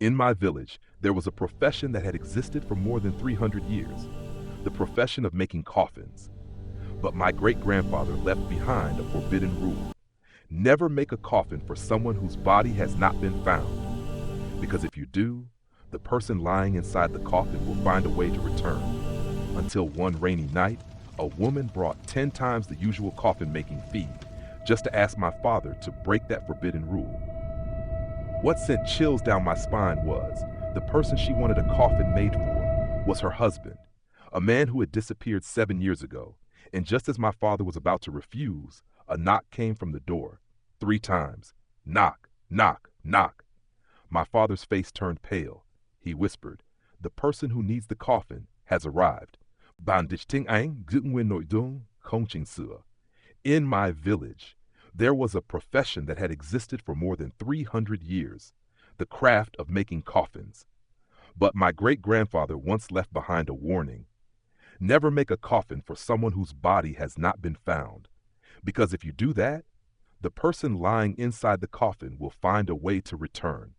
In my village, there was a profession that had existed for more than 300 years, the profession of making coffins. But my great-grandfather left behind a forbidden rule. Never make a coffin for someone whose body has not been found, because if you do, the person lying inside the coffin will find a way to return. Until one rainy night, a woman brought 10 times the usual coffin-making fee just to ask my father to break that forbidden rule. What sent chills down my spine was the person she wanted a coffin made for was her husband, a man who had disappeared 7 years ago. And just as my father was about to refuse, a knock came from the door, 3 times. Knock, knock, knock. My father's face turned pale. He whispered, "The person who needs the coffin has arrived." In my village, there was a profession that had existed for more than 300 years, the craft of making coffins. But my great-grandfather once left behind a warning. Never make a coffin for someone whose body has not been found, because if you do that, the person lying inside the coffin will find a way to return.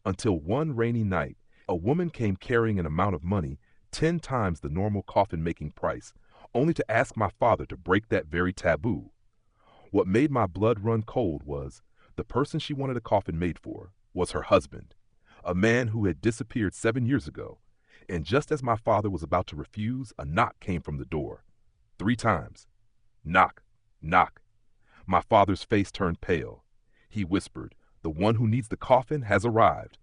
Until one rainy night, a woman came carrying an amount of money 10 times the normal coffin-making price, only to ask my father to break that very taboo. What made my blood run cold was the person she wanted a coffin made for was her husband, a man who had disappeared 7 years ago. And just as my father was about to refuse, a knock came from the door, 3 times. Knock, knock. My father's face turned pale. He whispered, "The one who needs the coffin has arrived."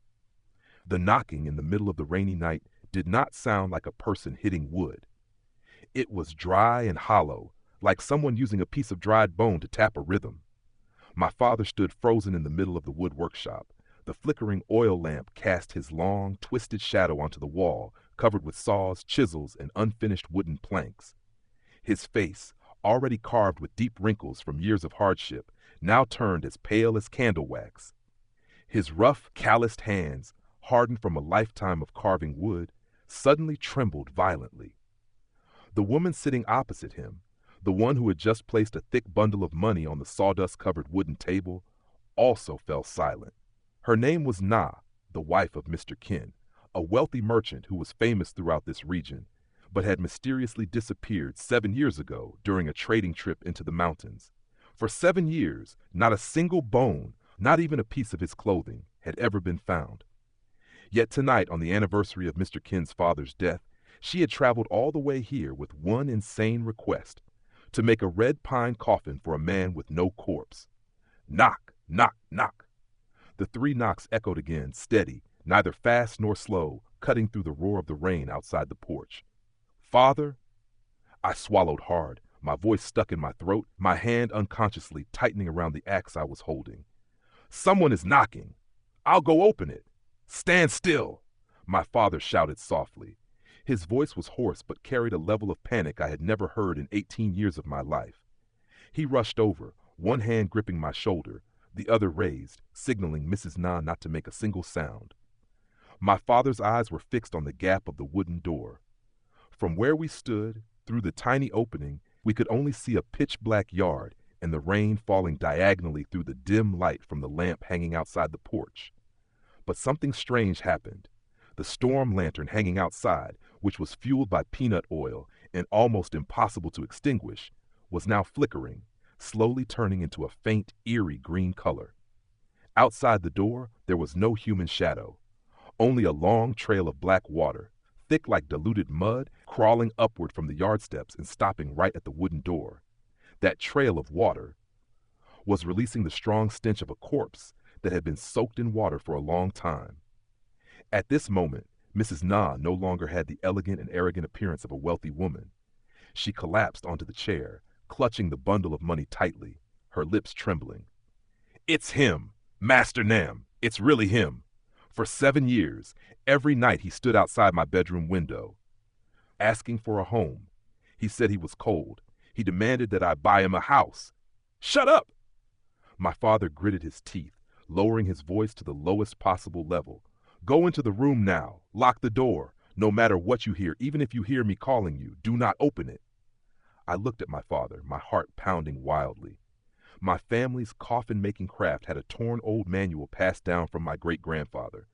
The knocking in the middle of the rainy night did not sound like a person hitting wood. It was dry and hollow, like someone using a piece of dried bone to tap a rhythm. My father stood frozen in the middle of the wood workshop. The flickering oil lamp cast his long, twisted shadow onto the wall, covered with saws, chisels, and unfinished wooden planks. His face, already carved with deep wrinkles from years of hardship, now turned as pale as candle wax. His rough, calloused hands, hardened from a lifetime of carving wood, suddenly trembled violently. The woman sitting opposite him, the one who had just placed a thick bundle of money on the sawdust-covered wooden table, also fell silent. Her name was Na, the wife of Mr. Kin, a wealthy merchant who was famous throughout this region, but had mysteriously disappeared 7 years ago during a trading trip into the mountains. For 7 years, not a single bone, not even a piece of his clothing, had ever been found. Yet tonight, on the anniversary of Mr. Kin's father's death, she had traveled all the way here with one insane request: to make a red pine coffin for a man with no corpse. Knock, knock, knock. The 3 knocks echoed again, steady, neither fast nor slow, cutting through the roar of the rain outside the porch. "Father?" I swallowed hard, my voice stuck in my throat, my hand unconsciously tightening around the axe I was holding. "Someone is knocking. I'll go open it." "Stand still," my father shouted softly. His voice was hoarse but carried a level of panic I had never heard in 18 years of my life. He rushed over, one hand gripping my shoulder, the other raised, signaling Mrs. Na not to make a single sound. My father's eyes were fixed on the gap of the wooden door. From where we stood, through the tiny opening, we could only see a pitch-black yard and the rain falling diagonally through the dim light from the lamp hanging outside the porch. But something strange happened. The storm lantern hanging outside, which was fueled by peanut oil and almost impossible to extinguish, was now flickering, slowly turning into a faint, eerie green color. Outside the door, there was no human shadow, only a long trail of black water, thick like diluted mud, crawling upward from the yard steps and stopping right at the wooden door. That trail of water was releasing the strong stench of a corpse that had been soaked in water for a long time. At this moment, Mrs. Na no longer had the elegant and arrogant appearance of a wealthy woman. She collapsed onto the chair, clutching the bundle of money tightly, her lips trembling. "It's him, Master Nam. It's really him. For 7 years, every night he stood outside my bedroom window, asking for a home. He said he was cold. He demanded that I buy him a house." "Shut up!" My father gritted his teeth, lowering his voice to the lowest possible level. "Go into the room now. Lock the door. No matter what you hear, even if you hear me calling you, do not open it." I looked at my father, my heart pounding wildly. My family's coffin-making craft had a torn old manual passed down from my great-grandfather.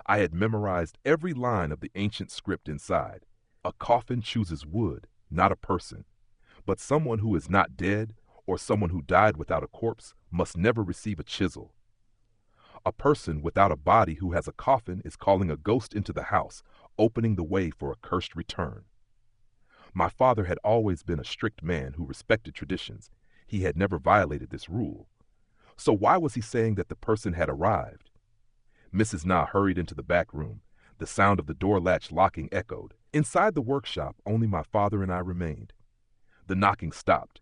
I had memorized every line of the ancient script inside. A coffin chooses wood, not a person. But someone who is not dead, or someone who died without a corpse, must never receive a chisel. A person without a body who has a coffin is calling a ghost into the house, opening the way for a cursed return. My father had always been a strict man who respected traditions. He had never violated this rule. So why was he saying that the person had arrived? Mrs. Na hurried into the back room. The sound of the door latch locking echoed. Inside the workshop, only my father and I remained. The knocking stopped.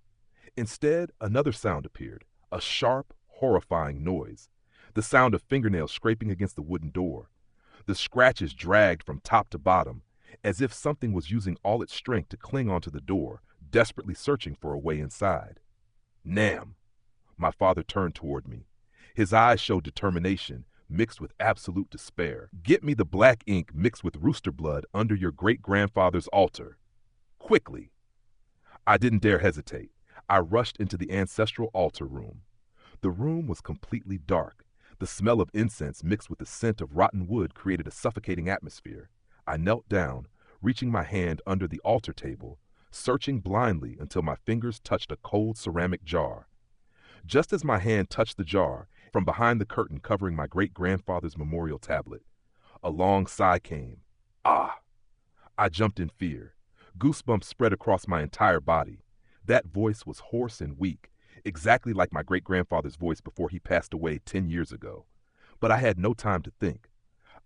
Instead, another sound appeared, a sharp, horrifying noise. The sound of fingernails scraping against the wooden door. The scratches dragged from top to bottom, as if something was using all its strength to cling onto the door, desperately searching for a way inside. Nam! My father turned toward me. His eyes showed determination, mixed with absolute despair. Get me the black ink mixed with rooster blood under your great-grandfather's altar. Quickly! I didn't dare hesitate. I rushed into the ancestral altar room. The room was completely dark. The smell of incense mixed with the scent of rotten wood created a suffocating atmosphere. I knelt down, reaching my hand under the altar table, searching blindly until my fingers touched a cold ceramic jar. Just as my hand touched the jar, from behind the curtain covering my great-grandfather's memorial tablet, a long sigh came. Ah! I jumped in fear. Goosebumps spread across my entire body. That voice was hoarse and weak, exactly like my great-grandfather's voice before he passed away 10 years ago. But I had no time to think.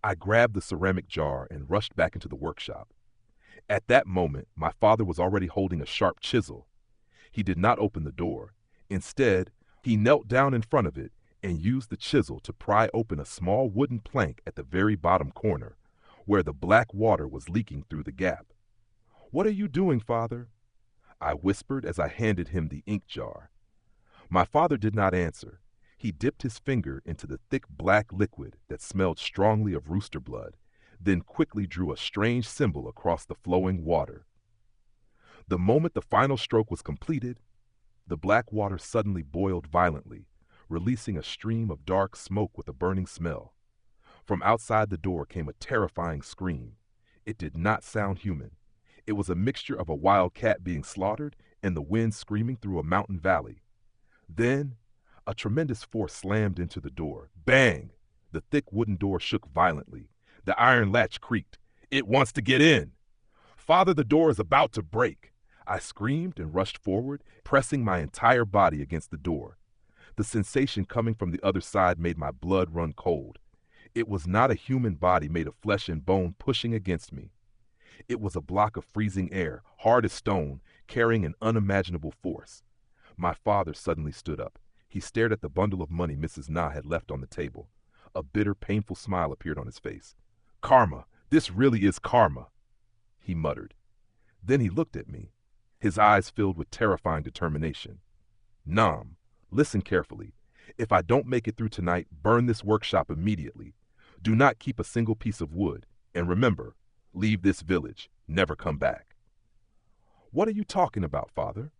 I grabbed the ceramic jar and rushed back into the workshop. At that moment, my father was already holding a sharp chisel. He did not open the door. Instead, he knelt down in front of it and used the chisel to pry open a small wooden plank at the very bottom corner, where the black water was leaking through the gap. "What are you doing, Father?" I whispered as I handed him the ink jar. My father did not answer. He dipped his finger into the thick black liquid that smelled strongly of rooster blood, then quickly drew a strange symbol across the flowing water. The moment the final stroke was completed, the black water suddenly boiled violently, releasing a stream of dark smoke with a burning smell. From outside the door came a terrifying scream. It did not sound human. It was a mixture of a wild cat being slaughtered and the wind screaming through a mountain valley. Then, a tremendous force slammed into the door. Bang! The thick wooden door shook violently. The iron latch creaked. "It wants to get in!" "Father, the door is about to break!" I screamed and rushed forward, pressing my entire body against the door. The sensation coming from the other side made my blood run cold. It was not a human body made of flesh and bone pushing against me. It was a block of freezing air, hard as stone, carrying an unimaginable force. My father suddenly stood up. He stared at the bundle of money Mrs. Na had left on the table. A bitter, painful smile appeared on his face. "Karma! This really is karma!" he muttered. Then he looked at me, his eyes filled with terrifying determination. "Nam, listen carefully. If I don't make it through tonight, burn this workshop immediately. Do not keep a single piece of wood. And remember, leave this village. Never come back." "What are you talking about, Father?"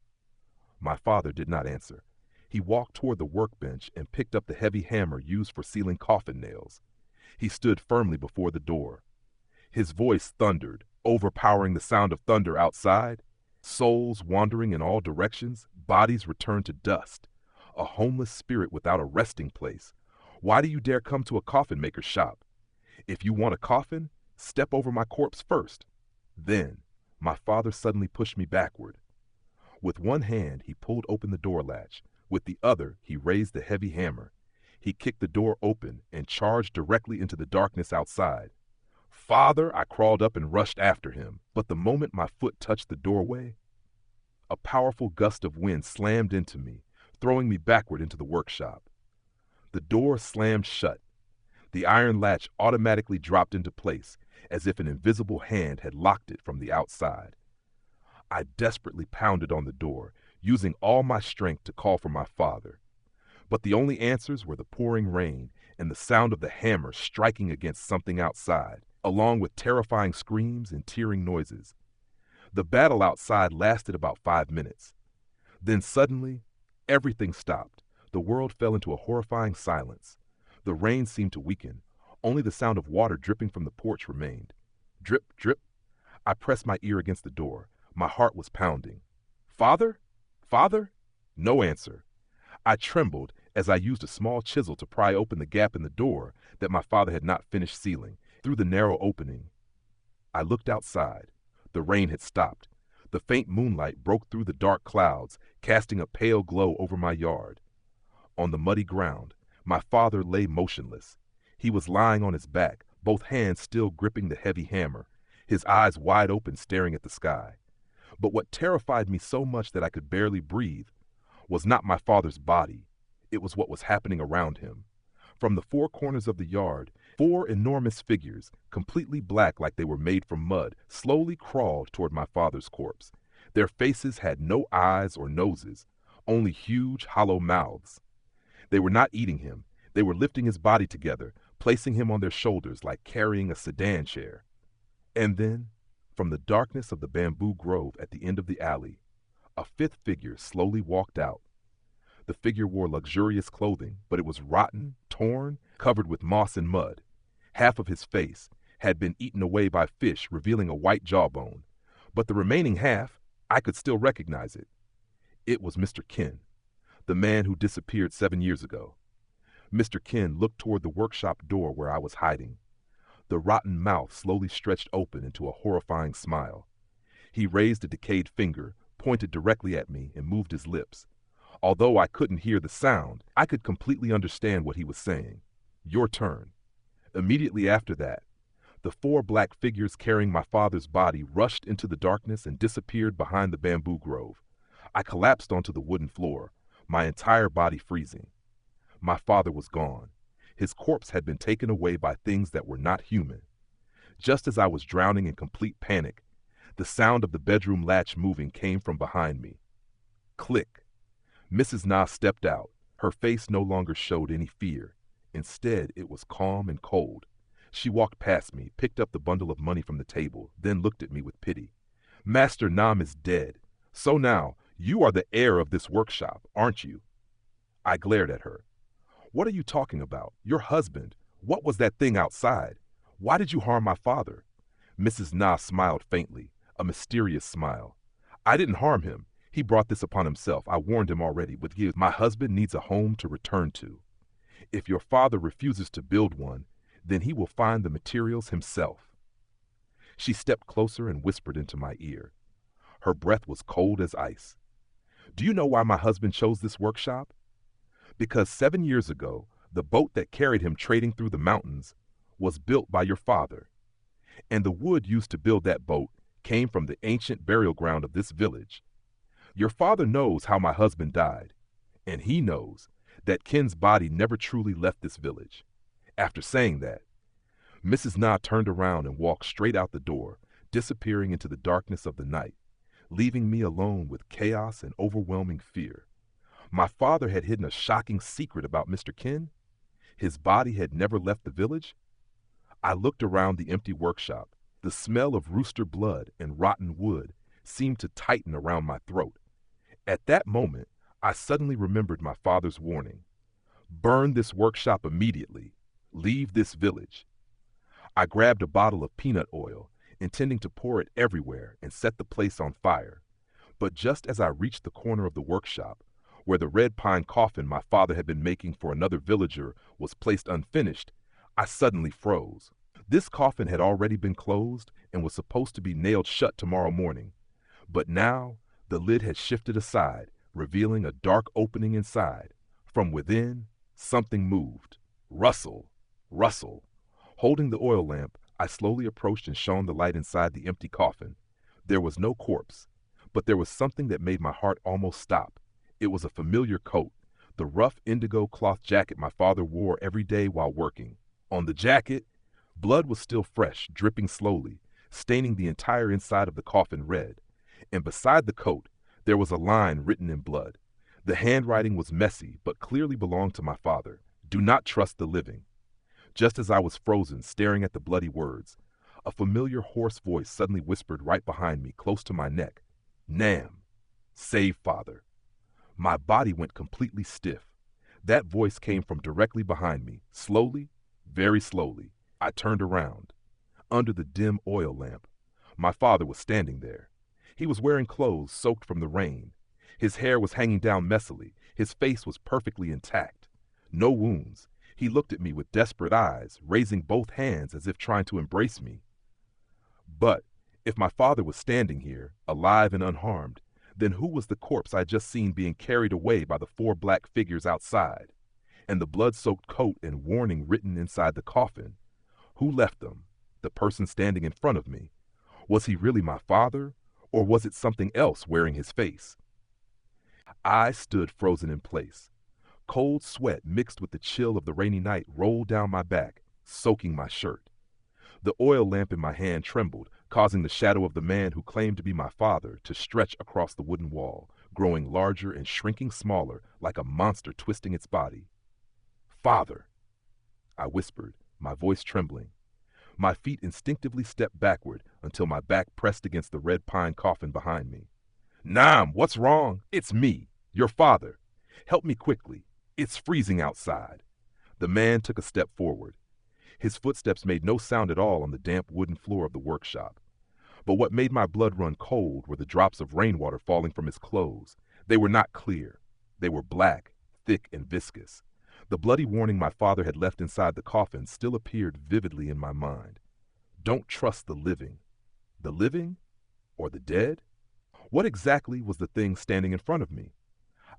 My father did not answer. He walked toward the workbench and picked up the heavy hammer used for sealing coffin nails. He stood firmly before the door. His voice thundered, overpowering the sound of thunder outside. Souls wandering in all directions, bodies returned to dust. A homeless spirit without a resting place. Why do you dare come to a coffin maker's shop? If you want a coffin, step over my corpse first. Then, my father suddenly pushed me backward. With one hand, he pulled open the door latch. With the other, he raised the heavy hammer. He kicked the door open and charged directly into the darkness outside. "Father!" I crawled up and rushed after him. But the moment my foot touched the doorway, a powerful gust of wind slammed into me, throwing me backward into the workshop. The door slammed shut. The iron latch automatically dropped into place, as if an invisible hand had locked it from the outside. I desperately pounded on the door, using all my strength to call for my father. But the only answers were the pouring rain and the sound of the hammer striking against something outside, along with terrifying screams and tearing noises. The battle outside lasted about 5 minutes. Then suddenly, everything stopped. The world fell into a horrifying silence. The rain seemed to weaken. Only the sound of water dripping from the porch remained. Drip, drip. I pressed my ear against the door. My heart was pounding. Father? Father? No answer. I trembled as I used a small chisel to pry open the gap in the door that my father had not finished sealing. Through the narrow opening, I looked outside. The rain had stopped. The faint moonlight broke through the dark clouds, casting a pale glow over my yard. On the muddy ground, my father lay motionless. He was lying on his back, both hands still gripping the heavy hammer, his eyes wide open staring at the sky. But what terrified me so much that I could barely breathe was not my father's body. It was what was happening around him. From the four corners of the yard, four enormous figures, completely black like they were made from mud, slowly crawled toward my father's corpse. Their faces had no eyes or noses, only huge, hollow mouths. They were not eating him. They were lifting his body together, placing him on their shoulders like carrying a sedan chair. And then, from the darkness of the bamboo grove at the end of the alley, a fifth figure slowly walked out. The figure wore luxurious clothing, but it was rotten, torn, covered with moss and mud. Half of his face had been eaten away by fish, revealing a white jawbone. But the remaining half, I could still recognize it. It was Mr. Ken, the man who disappeared 7 years ago. Mr. Ken looked toward the workshop door where I was hiding. The rotten mouth slowly stretched open into a horrifying smile. He raised a decayed finger, pointed directly at me, and moved his lips. Although I couldn't hear the sound, I could completely understand what he was saying. Your turn. Immediately after that, the four black figures carrying my father's body rushed into the darkness and disappeared behind the bamboo grove. I collapsed onto the wooden floor, my entire body freezing. My father was gone. His corpse had been taken away by things that were not human. Just as I was drowning in complete panic, the sound of the bedroom latch moving came from behind me. Click. Mrs. Na stepped out. Her face no longer showed any fear. Instead, it was calm and cold. She walked past me, picked up the bundle of money from the table, then looked at me with pity. Master Nam is dead. So now, you are the heir of this workshop, aren't you? I glared at her. What are you talking about? Your husband. What was that thing outside? Why did you harm my father? Mrs. Na smiled faintly, a mysterious smile. I didn't harm him. He brought this upon himself. I warned him already. With you, my husband needs a home to return to. If your father refuses to build one, then he will find the materials himself. She stepped closer and whispered into my ear. Her breath was cold as ice. Do you know why my husband chose this workshop? Because 7 years ago, the boat that carried him trading through the mountains was built by your father. And the wood used to build that boat came from the ancient burial ground of this village. Your father knows how my husband died, and he knows that Ken's body never truly left this village. After saying that, Mrs. Na turned around and walked straight out the door, disappearing into the darkness of the night, leaving me alone with chaos and overwhelming fear. My father had hidden a shocking secret about Mr. Ken. His body had never left the village. I looked around the empty workshop. The smell of rooster blood and rotten wood seemed to tighten around my throat. At that moment, I suddenly remembered my father's warning. Burn this workshop immediately. Leave this village. I grabbed a bottle of peanut oil, intending to pour it everywhere and set the place on fire. But just as I reached the corner of the workshop, where the red pine coffin my father had been making for another villager was placed unfinished, I suddenly froze. This coffin had already been closed and was supposed to be nailed shut tomorrow morning. But now, the lid had shifted aside, revealing a dark opening inside. From within, something moved. Rustle, rustle. Holding the oil lamp, I slowly approached and shone the light inside the empty coffin. There was no corpse, but there was something that made my heart almost stop. It was a familiar coat, the rough indigo cloth jacket my father wore every day while working. On the jacket, blood was still fresh, dripping slowly, staining the entire inside of the coffin red. And beside the coat, there was a line written in blood. The handwriting was messy, but clearly belonged to my father. Do not trust the living. Just as I was frozen, staring at the bloody words, a familiar hoarse voice suddenly whispered right behind me, close to my neck. Nam, save father. My body went completely stiff. That voice came from directly behind me, slowly, Very slowly, I turned around. Under the dim oil lamp, my father was standing there. He was wearing clothes soaked from the rain. His hair was hanging down messily. His face was perfectly intact. No wounds. He looked at me with desperate eyes, raising both hands as if trying to embrace me. But if my father was standing here, alive and unharmed, then who was the corpse I'd just seen being carried away by the four black figures outside? And the blood-soaked coat and warning written inside the coffin? Who left them? The person standing in front of me? Was he really my father, or was it something else wearing his face? I stood frozen in place. Cold sweat mixed with the chill of the rainy night rolled down my back, soaking my shirt. The oil lamp in my hand trembled, causing the shadow of the man who claimed to be my father to stretch across the wooden wall, growing larger and shrinking smaller like a monster twisting its body. "Father," I whispered, my voice trembling. My feet instinctively stepped backward until my back pressed against the red pine coffin behind me. "Nam, what's wrong? It's me, your father. Help me quickly. It's freezing outside." The man took a step forward. His footsteps made no sound at all on the damp wooden floor of the workshop. But what made my blood run cold were the drops of rainwater falling from his clothes. They were not clear. They were black, thick, and viscous. The bloody warning my father had left inside the coffin still appeared vividly in my mind. Don't trust the living. The living? Or the dead? What exactly was the thing standing in front of me?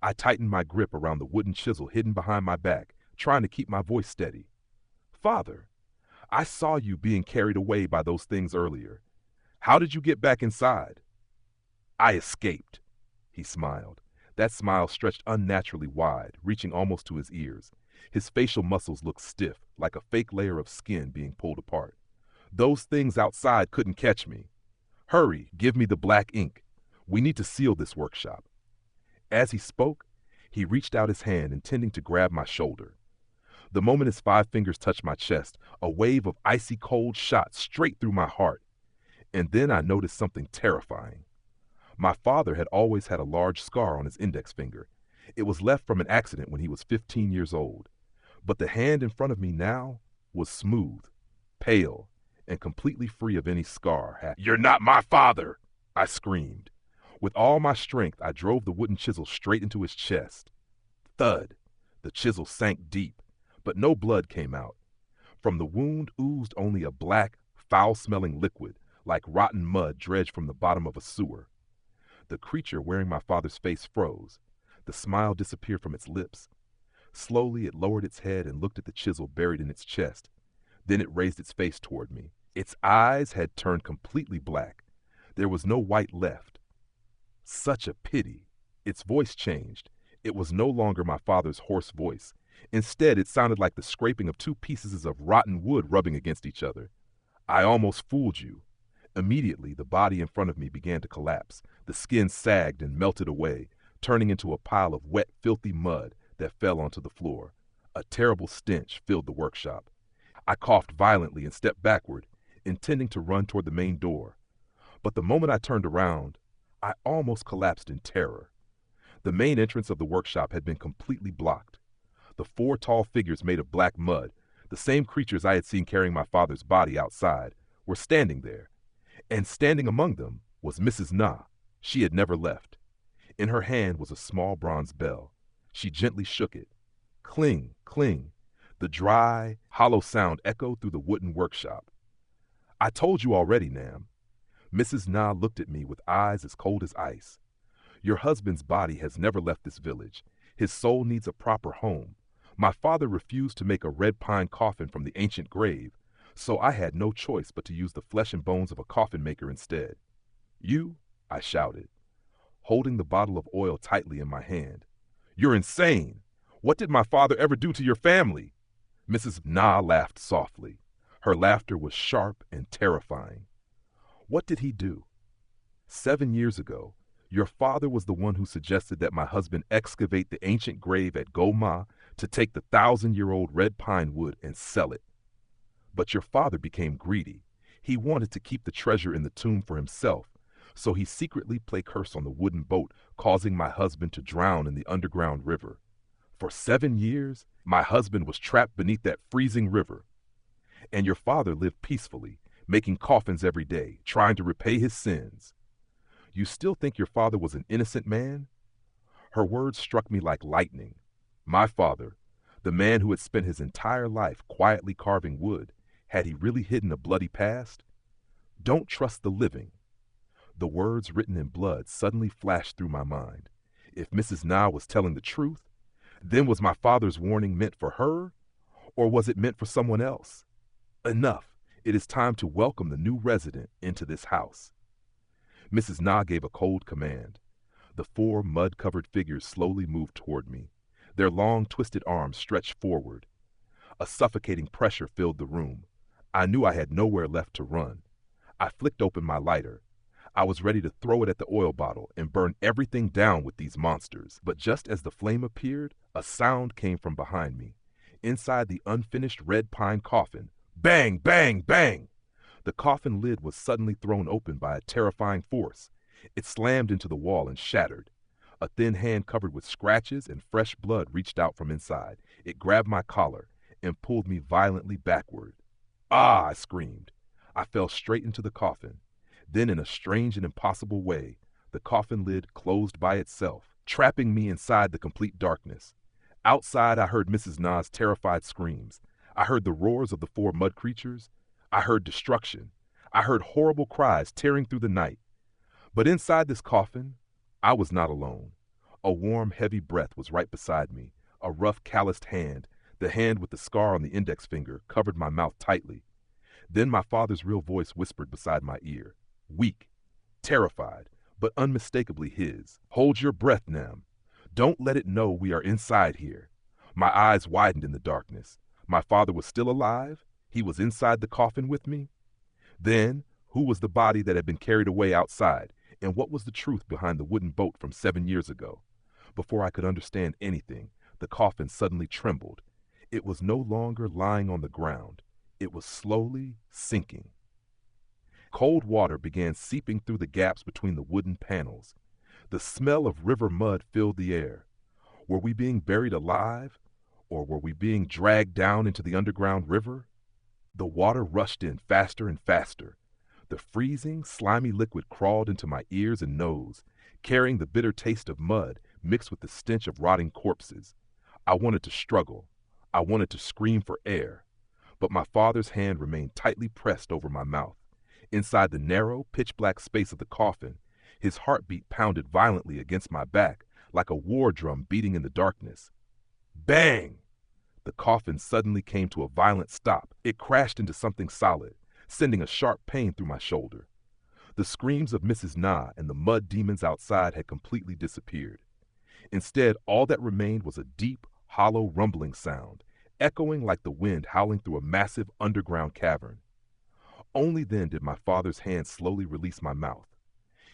I tightened my grip around the wooden chisel hidden behind my back, trying to keep my voice steady. "Father, I saw you being carried away by those things earlier. How did you get back inside?" "I escaped," he smiled. That smile stretched unnaturally wide, reaching almost to his ears. His facial muscles looked stiff, like a fake layer of skin being pulled apart. "Those things outside couldn't catch me. Hurry, give me the black ink. We need to seal this workshop." As he spoke, he reached out his hand, intending to grab my shoulder. The moment his 5 fingers touched my chest, a wave of icy cold shot straight through my heart. And then I noticed something terrifying. My father had always had a large scar on his index finger. It was left from an accident when he was 15 years old. But the hand in front of me now was smooth, pale, and completely free of any scar. "You're not my father!" I screamed. With all my strength, I drove the wooden chisel straight into his chest. Thud! The chisel sank deep, but no blood came out. From the wound oozed only a black, foul-smelling liquid, like rotten mud dredged from the bottom of a sewer. The creature wearing my father's face froze. The smile disappeared from its lips. Slowly, it lowered its head and looked at the chisel buried in its chest. Then it raised its face toward me. Its eyes had turned completely black. There was no white left. Such a pity. Its voice changed. It was no longer my father's hoarse voice. Instead, it sounded like the scraping of 2 pieces of rotten wood rubbing against each other. "I almost fooled you." Immediately, the body in front of me began to collapse. The skin sagged and melted away, turning into a pile of wet, filthy mud that fell onto the floor. A terrible stench filled the workshop. I coughed violently and stepped backward, intending to run toward the main door. But the moment I turned around, I almost collapsed in terror. The main entrance of the workshop had been completely blocked. The 4 tall figures made of black mud, the same creatures I had seen carrying my father's body outside, were standing there. And standing among them was Mrs. Na. She had never left. In her hand was a small bronze bell. She gently shook it. Cling, cling. The dry, hollow sound echoed through the wooden workshop. "I told you already, Nam." Mrs. Na looked at me with eyes as cold as ice. "Your husband's body has never left this village. His soul needs a proper home. My father refused to make a red pine coffin from the ancient grave, so I had no choice but to use the flesh and bones of a coffin maker instead." "You?" I shouted, holding the bottle of oil tightly in my hand. "You're insane! What did my father ever do to your family?" Mrs. Na laughed softly. Her laughter was sharp and terrifying. "What did he do? 7 years ago, your father was the one who suggested that my husband excavate the ancient grave at Goma to take the 1,000-year-old red pine wood and sell it. But your father became greedy. He wanted to keep the treasure in the tomb for himself, so he secretly played curse on the wooden boat, causing my husband to drown in the underground river. For 7 years, my husband was trapped beneath that freezing river. And your father lived peacefully, making coffins every day, trying to repay his sins. You still think your father was an innocent man?" Her words struck me like lightning. My father, the man who had spent his entire life quietly carving wood, had he really hidden a bloody past? "Don't trust the living." The words written in blood suddenly flashed through my mind. If Mrs. Na was telling the truth, then was my father's warning meant for her, or was it meant for someone else? Enough. It is time to welcome the new resident into this house. Mrs. Na gave a cold command. The four mud-covered figures slowly moved toward me. Their long, twisted arms stretched forward. A suffocating pressure filled the room. I knew I had nowhere left to run. I flicked open my lighter. I was ready to throw it at the oil bottle and burn everything down with these monsters. But just as the flame appeared, a sound came from behind me. Inside the unfinished red pine coffin, bang, bang, bang! The coffin lid was suddenly thrown open by a terrifying force. It slammed into the wall and shattered. A thin hand covered with scratches and fresh blood reached out from inside. It grabbed my collar and pulled me violently backward. "Ah!" I screamed. I fell straight into the coffin. Then, in a strange and impossible way, the coffin lid closed by itself, trapping me inside the complete darkness. Outside, I heard Mrs. Na's terrified screams. I heard the roars of the four mud creatures. I heard destruction. I heard horrible cries tearing through the night. But inside this coffin, I was not alone. A warm, heavy breath was right beside me. A rough, calloused hand, the hand with the scar on the index finger, covered my mouth tightly. Then my father's real voice whispered beside my ear, weak, terrified, but unmistakably his. "Hold your breath, Nam. Don't let it know we are inside here." My eyes widened in the darkness. My father was still alive? He was inside the coffin with me? Then, who was the body that had been carried away outside? And what was the truth behind the wooden boat from 7 years ago? Before I could understand anything, the coffin suddenly trembled. It was no longer lying on the ground. It was slowly sinking. Cold water began seeping through the gaps between the wooden panels. The smell of river mud filled the air. Were we being buried alive? Or were we being dragged down into the underground river? The water rushed in faster and faster. The freezing, slimy liquid crawled into my ears and nose, carrying the bitter taste of mud mixed with the stench of rotting corpses. I wanted to struggle. I wanted to scream for air. But my father's hand remained tightly pressed over my mouth. Inside the narrow, pitch-black space of the coffin, his heartbeat pounded violently against my back like a war drum beating in the darkness. Bang! The coffin suddenly came to a violent stop. It crashed into something solid, sending a sharp pain through my shoulder. The screams of Mrs. Na and the mud demons outside had completely disappeared. Instead, all that remained was a deep, hollow rumbling sound, echoing like the wind howling through a massive underground cavern. Only then did my father's hand slowly release my mouth.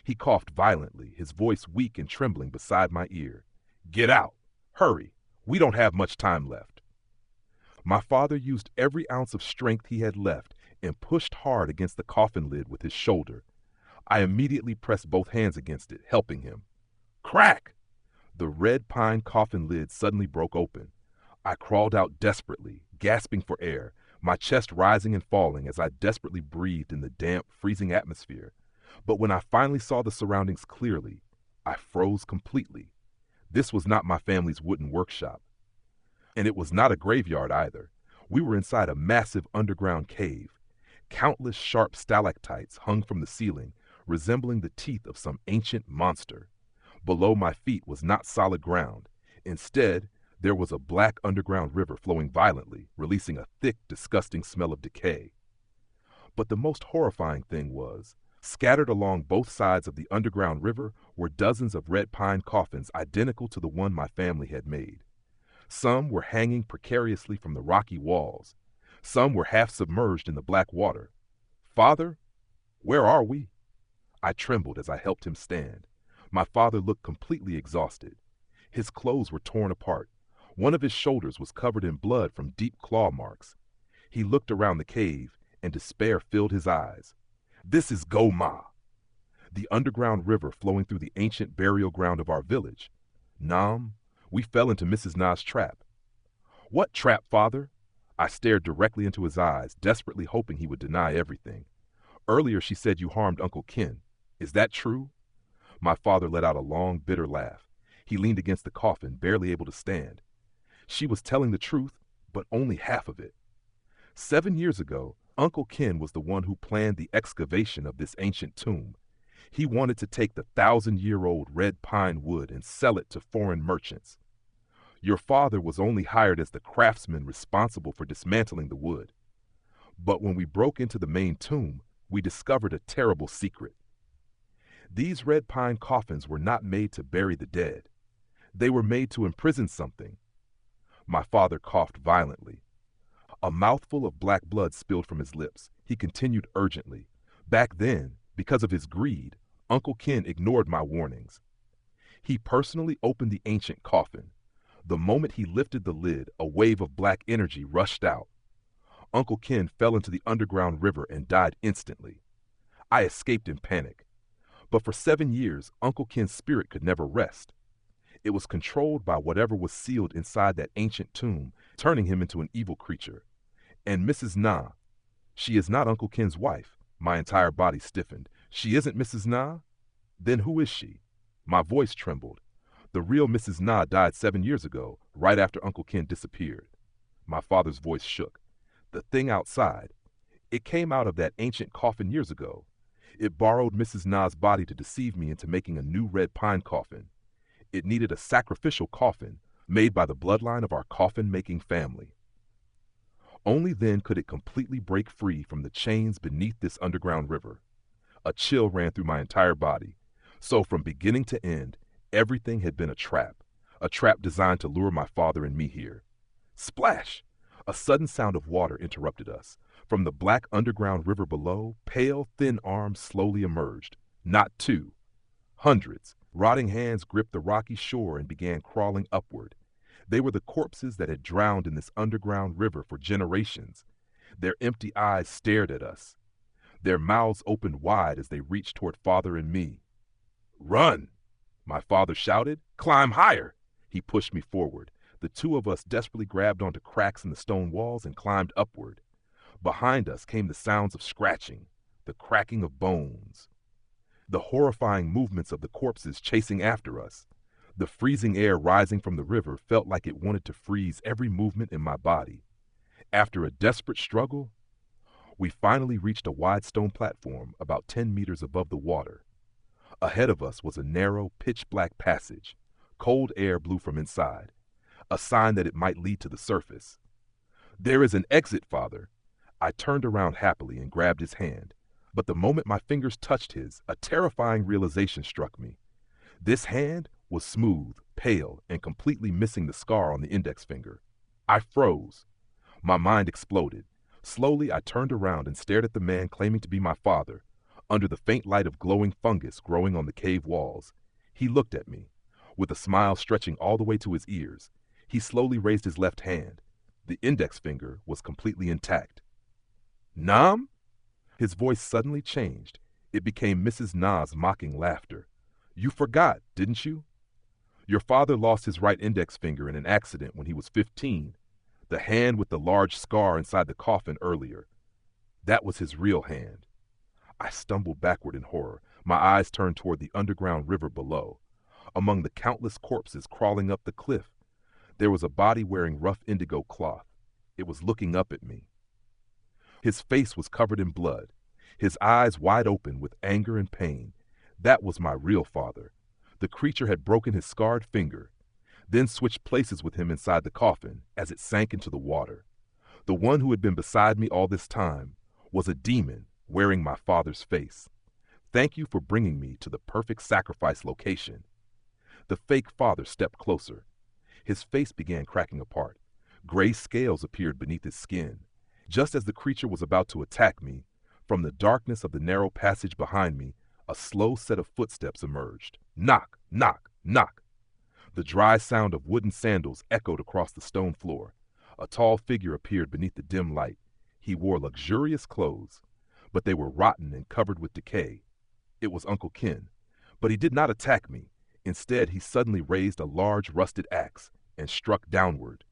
He coughed violently, his voice weak and trembling beside my ear. "Get out! Hurry! We don't have much time left." My father used every ounce of strength he had left and pushed hard against the coffin lid with his shoulder. I immediately pressed both hands against it, helping him. Crack! The red pine coffin lid suddenly broke open. I crawled out desperately, gasping for air, my chest rising and falling as I desperately breathed in the damp, freezing atmosphere. But when I finally saw the surroundings clearly, I froze completely. This was not my family's wooden workshop. And it was not a graveyard either. We were inside a massive underground cave. Countless sharp stalactites hung from the ceiling, resembling the teeth of some ancient monster. Below my feet was not solid ground. Instead, there was a black underground river flowing violently, releasing a thick, disgusting smell of decay. But the most horrifying thing was, scattered along both sides of the underground river were dozens of red pine coffins identical to the one my family had made. Some were hanging precariously from the rocky walls. Some were half submerged in the black water. "Father, where are we?" I trembled as I helped him stand. My father looked completely exhausted. His clothes were torn apart. One of his shoulders was covered in blood from deep claw marks. He looked around the cave, and despair filled his eyes. "This is Goma, the underground river flowing through the ancient burial ground of our village. Nam, we fell into Mrs. Na's trap." "What trap, father?" I stared directly into his eyes, desperately hoping he would deny everything. Earlier she said you harmed Uncle Ken. Is that true? My father let out a long, bitter laugh. He leaned against the coffin, barely able to stand. She was telling the truth, but only half of it. 7 years ago, Uncle Ken was the one who planned the excavation of this ancient tomb. He wanted to take the 1,000-year-old red pine wood and sell it to foreign merchants. Your father was only hired as the craftsman responsible for dismantling the wood. But when we broke into the main tomb, we discovered a terrible secret. These red pine coffins were not made to bury the dead. They were made to imprison something. My father coughed violently. A mouthful of black blood spilled from his lips. He continued urgently. Back then, because of his greed, Uncle Ken ignored my warnings. He personally opened the ancient coffin. The moment he lifted the lid, a wave of black energy rushed out. Uncle Ken fell into the underground river and died instantly. I escaped in panic. But for 7 years, Uncle Ken's spirit could never rest. It was controlled by whatever was sealed inside that ancient tomb, turning him into an evil creature. And Mrs. Na, she is not Uncle Ken's wife. My entire body stiffened. She isn't Mrs. Na? Then who is she? My voice trembled. The real Mrs. Na died 7 years ago, right after Uncle Ken disappeared. My father's voice shook. The thing outside, it came out of that ancient coffin years ago. It borrowed Mrs. Na's body to deceive me into making a new red pine coffin. It needed a sacrificial coffin made by the bloodline of our coffin-making family. Only then could it completely break free from the chains beneath this underground river. A chill ran through my entire body. So from beginning to end, everything had been a trap designed to lure my father and me here. Splash! A sudden sound of water interrupted us. From the black underground river below, pale, thin arms slowly emerged. Not two. Hundreds. Rotting hands gripped the rocky shore and began crawling upward. They were the corpses that had drowned in this underground river for generations. Their empty eyes stared at us. Their mouths opened wide as they reached toward father and me. Run! My father shouted. Climb higher! He pushed me forward. The two of us desperately grabbed onto cracks in the stone walls and climbed upward. Behind us came the sounds of scratching, the cracking of bones, the horrifying movements of the corpses chasing after us. The freezing air rising from the river felt like it wanted to freeze every movement in my body. After a desperate struggle, we finally reached a wide stone platform about 10 meters above the water. Ahead of us was a narrow, pitch-black passage. Cold air blew from inside, a sign that it might lead to the surface. There is an exit, Father. I turned around happily and grabbed his hand. But the moment my fingers touched his, a terrifying realization struck me. This hand was smooth, pale, and completely missing the scar on the index finger. I froze. My mind exploded. Slowly, I turned around and stared at the man claiming to be my father, under the faint light of glowing fungus growing on the cave walls. He looked at me, with a smile stretching all the way to his ears. He slowly raised his left hand. The index finger was completely intact. Nam? His voice suddenly changed. It became Mrs. Na's mocking laughter. You forgot, didn't you? Your father lost his right index finger in an accident when he was 15. The hand with the large scar inside the coffin earlier. That was his real hand. I stumbled backward in horror. My eyes turned toward the underground river below. Among the countless corpses crawling up the cliff, there was a body wearing rough indigo cloth. It was looking up at me. His face was covered in blood, his eyes wide open with anger and pain. That was my real father. The creature had broken his scarred finger, then switched places with him inside the coffin as it sank into the water. The one who had been beside me all this time was a demon wearing my father's face. Thank you for bringing me to the perfect sacrifice location. The fake father stepped closer. His face began cracking apart. Gray scales appeared beneath his skin. Just as the creature was about to attack me, from the darkness of the narrow passage behind me, a slow set of footsteps emerged. Knock, knock, knock. The dry sound of wooden sandals echoed across the stone floor. A tall figure appeared beneath the dim light. He wore luxurious clothes, but they were rotten and covered with decay. It was Uncle Ken, but he did not attack me. Instead, he suddenly raised a large rusted axe and struck downward.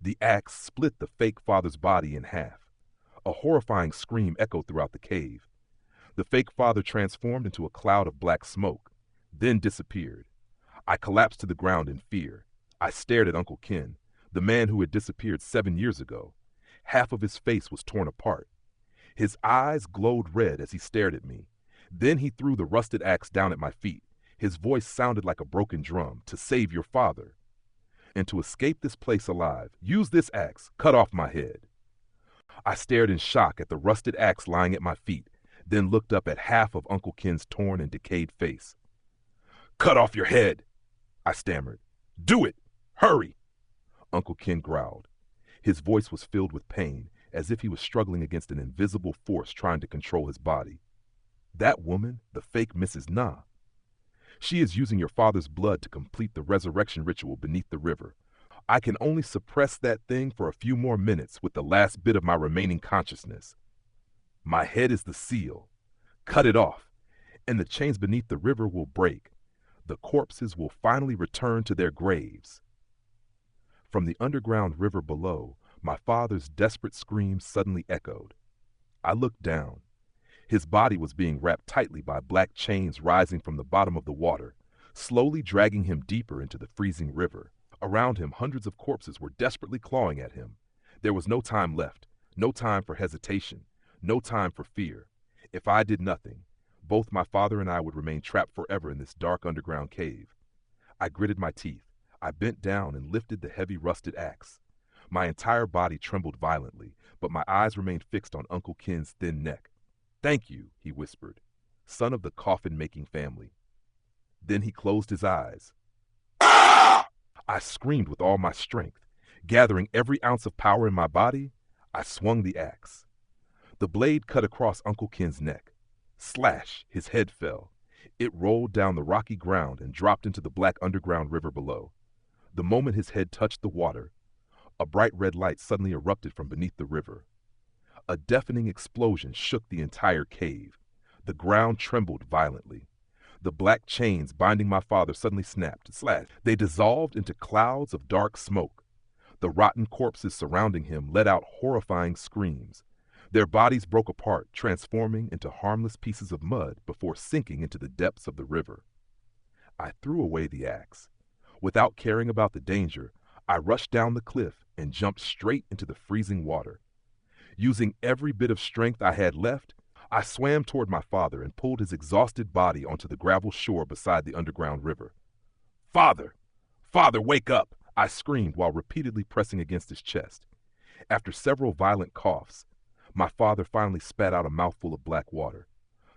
The axe split the fake father's body in half. A horrifying scream echoed throughout the cave. The fake father transformed into a cloud of black smoke, then disappeared. I collapsed to the ground in fear. I stared at Uncle Ken, the man who had disappeared 7 years ago. Half of his face was torn apart. His eyes glowed red as he stared at me. Then he threw the rusted axe down at my feet. His voice sounded like a broken drum. To save your father, and to escape this place alive, use this axe, cut off my head. I stared in shock at the rusted axe lying at my feet, then looked up at half of Uncle Ken's torn and decayed face. Cut off your head, I stammered. Do it! Hurry! Uncle Ken growled. His voice was filled with pain, as if he was struggling against an invisible force trying to control his body. That woman, the fake Mrs. Na. She is using your father's blood to complete the resurrection ritual beneath the river. I can only suppress that thing for a few more minutes with the last bit of my remaining consciousness. My head is the seal. Cut it off, and the chains beneath the river will break. The corpses will finally return to their graves. From the underground river below, my father's desperate screams suddenly echoed. I looked down. His body was being wrapped tightly by black chains rising from the bottom of the water, slowly dragging him deeper into the freezing river. Around him, hundreds of corpses were desperately clawing at him. There was no time left, no time for hesitation, no time for fear. If I did nothing, both my father and I would remain trapped forever in this dark underground cave. I gritted my teeth. I bent down and lifted the heavy rusted axe. My entire body trembled violently, but my eyes remained fixed on Uncle Ken's thin neck. Thank you, he whispered, son of the coffin-making family. Then he closed his eyes. I screamed with all my strength. Gathering every ounce of power in my body, I swung the axe. The blade cut across Uncle Ken's neck. Slash, his head fell. It rolled down the rocky ground and dropped into the black underground river below. The moment his head touched the water, a bright red light suddenly erupted from beneath the river. A deafening explosion shook the entire cave. The ground trembled violently. The black chains binding my father suddenly snapped. Slash! They dissolved into clouds of dark smoke. The rotten corpses surrounding him let out horrifying screams. Their bodies broke apart, transforming into harmless pieces of mud before sinking into the depths of the river. I threw away the axe. Without caring about the danger, I rushed down the cliff and jumped straight into the freezing water. Using every bit of strength I had left, I swam toward my father and pulled his exhausted body onto the gravel shore beside the underground river. Father! Father, wake up! I screamed while repeatedly pressing against his chest. After several violent coughs, my father finally spat out a mouthful of black water.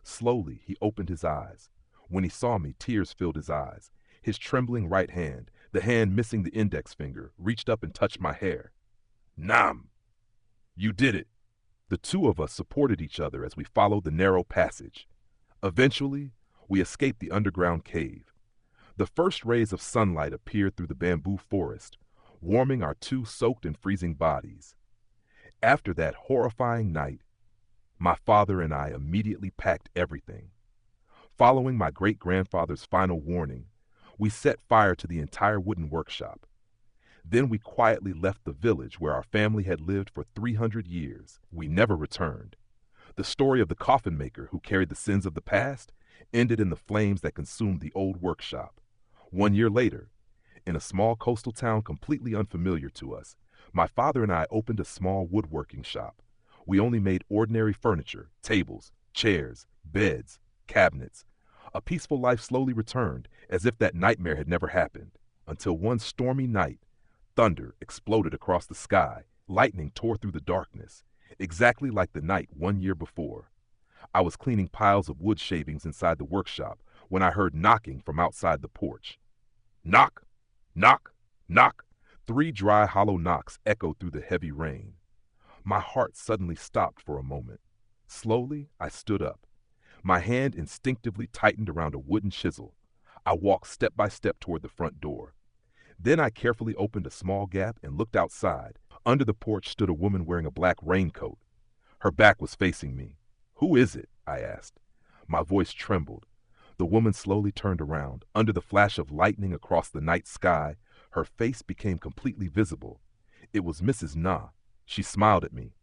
Slowly, he opened his eyes. When he saw me, tears filled his eyes. His trembling right hand, the hand missing the index finger, reached up and touched my hair. Nam! You did it! The two of us supported each other as we followed the narrow passage. Eventually, we escaped the underground cave. The first rays of sunlight appeared through the bamboo forest, warming our two soaked and freezing bodies. After that horrifying night, my father and I immediately packed everything. Following my great-grandfather's final warning, we set fire to the entire wooden workshop. Then we quietly left the village where our family had lived for 300 years. We never returned. The story of the coffin maker who carried the sins of the past ended in the flames that consumed the old workshop. 1 year later, in a small coastal town completely unfamiliar to us, my father and I opened a small woodworking shop. We only made ordinary furniture, tables, chairs, beds, cabinets. A peaceful life slowly returned, as if that nightmare had never happened, until one stormy night, thunder exploded across the sky, lightning tore through the darkness, exactly like the night 1 year before. I was cleaning piles of wood shavings inside the workshop when I heard knocking from outside the porch. Knock, knock, knock. 3 dry, hollow knocks echoed through the heavy rain. My heart suddenly stopped for a moment. Slowly, I stood up. My hand instinctively tightened around a wooden chisel. I walked step by step toward the front door. Then I carefully opened a small gap and looked outside. Under the porch stood a woman wearing a black raincoat. Her back was facing me. "Who is it?" I asked. My voice trembled. The woman slowly turned around. Under the flash of lightning across the night sky, her face became completely visible. It was Mrs. Na. She smiled at me,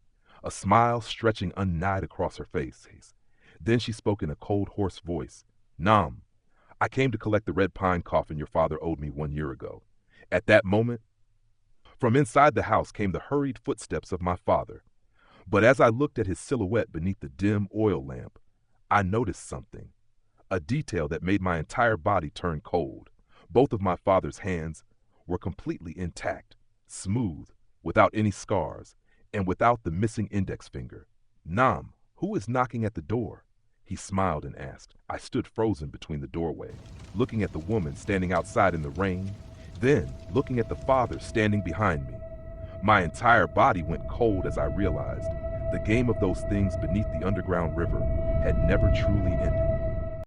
a smile stretching unknighed across her face. Then she spoke in a cold, hoarse voice. Nam, I came to collect the red pine coffin your father owed me 1 year ago. At that moment, from inside the house came the hurried footsteps of my father. But as I looked at his silhouette beneath the dim oil lamp, I noticed something, a detail that made my entire body turn cold. Both of my father's hands were completely intact, smooth, without any scars, and without the missing index finger. Nam, who is knocking at the door? He smiled and asked. I stood frozen between the doorway, looking at the woman standing outside in the rain, then looking at the father standing behind me. My entire body went cold as I realized the game of those things beneath the underground river had never truly ended.